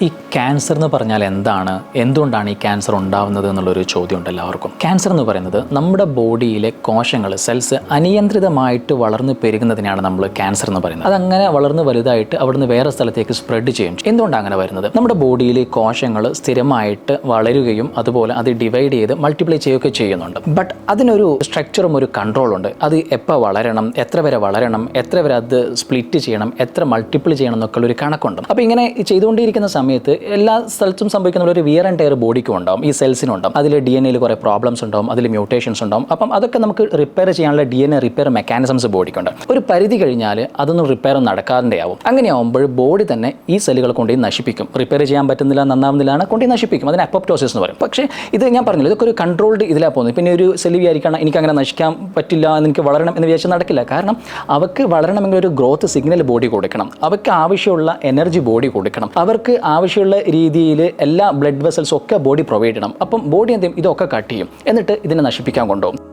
ഈ ക്യാൻസർ എന്ന് പറഞ്ഞാൽ എന്താണ്, എന്തുകൊണ്ടാണ് ഈ ക്യാൻസർ ഉണ്ടാവുന്നത് എന്നുള്ളൊരു ചോദ്യമുണ്ട് എല്ലാവർക്കും. ക്യാൻസർ എന്ന് പറയുന്നത് നമ്മുടെ ബോഡിയിലെ കോശങ്ങൾ, സെൽസ് അനിയന്ത്രിതമായിട്ട് വളർന്ന് പെരുകുന്നതിനാണ് നമ്മൾ ക്യാൻസർ എന്ന് പറയുന്നത്. അതങ്ങനെ വളർന്ന് വലുതായിട്ട് അവിടുന്ന് വേറെ സ്ഥലത്തേക്ക് സ്പ്രെഡ് ചെയ്യും. എന്തുകൊണ്ടാണ് അങ്ങനെ വരുന്നത്? നമ്മുടെ ബോഡിയിലെ കോശങ്ങൾ സ്ഥിരമായിട്ട് വളരുകയും അതുപോലെ അത് ഡിവൈഡ് ചെയ്ത് മൾട്ടിപ്ലൈ ചെയ്യുകയൊക്കെ ചെയ്യുന്നുണ്ട്. ബട്ട് അതിനൊരു സ്ട്രക്ചറും ഒരു കൺട്രോളുണ്ട്. അത് എപ്പോൾ വളരണം, എത്ര വരെ വളരണം, എത്ര വരെ അത് സ്പ്ലിറ്റ് ചെയ്യണം, എത്ര മൾട്ടിപ്പിൾ ചെയ്യണം എന്നൊക്കെ ഒരു കണക്കുണ്ട്. അപ്പോൾ ഇങ്ങനെ ചെയ്തുകൊണ്ടിരിക്കുന്ന സമയത്ത് എല്ലാ സ്ഥലത്തും സംഭവിക്കുന്ന ഒരു വിയർ ആൻഡ് ടയർ ബോഡിക്കും ഉണ്ടാവും, ഈ സെൽസിനും ഉണ്ടാവും. അതിൽ DNA കുറേ പ്രോബ്ലംസ് ഉണ്ടാവും, അതിൽ മ്യൂട്ടേഷൻസ് ഉണ്ടാവും. അപ്പം അതൊക്കെ നമുക്ക് റിപ്പയർ ചെയ്യാനുള്ള DNA റിപ്പയർ മെക്കാനിസംസ് ബോഡിക്കുണ്ട്. ഒരു പരിധി കഴിഞ്ഞാൽ അതൊന്നും റിപ്പയർ നടക്കാതെ ആവും. അങ്ങനെയാവുമ്പോൾ ബോഡി തന്നെ ഈ സെല്ലുകൾ കൊണ്ടുപോയി നശിപ്പിക്കും. റിപ്പയർ ചെയ്യാൻ പറ്റുന്നില്ല, നന്നാവുന്നില്ലാണ് കൊണ്ടുപോയി നശിപ്പിക്കും. അതിന് അപ്പോപ്റ്റോസിസ് എന്ന് പറയും. പക്ഷേ ഇത് ഞാൻ പറഞ്ഞില്ല, ഇതൊക്കെ ഒരു കൺട്രോൾഡ് ഇതിലാണ് പോകുന്നത്. പിന്നെ ഒരു സെല്ല് വിചാരിക്കണം എനിക്ക് അങ്ങനെ നശിക്കാൻ പറ്റില്ല, എനിക്ക് വളരണം എന്ന് വിചാരിച്ചാൽ നടക്കില്ല. കാരണം അവർക്ക് വളരണമെങ്കിൽ ഒരു ഗ്രോത്ത് സിഗ്നൽ ബോഡി കൊടുക്കണം, അവർക്ക് ആവശ്യമുള്ള എനർജി ബോഡി കൊടുക്കണം, അവർക്ക് ആവശ്യമുള്ള രീതിയിൽ എല്ലാ ബ്ലഡ് വെസൽസും ഒക്കെ ബോഡി പ്രൊവൈഡ് ചെയ്യണം. അപ്പം ബോഡി എന്ത് ചെയ്യും? ഇതൊക്കെ കട്ട് ചെയ്യും, എന്നിട്ട് ഇതിനെ നശിപ്പിക്കാൻ കൊണ്ടുപോകും.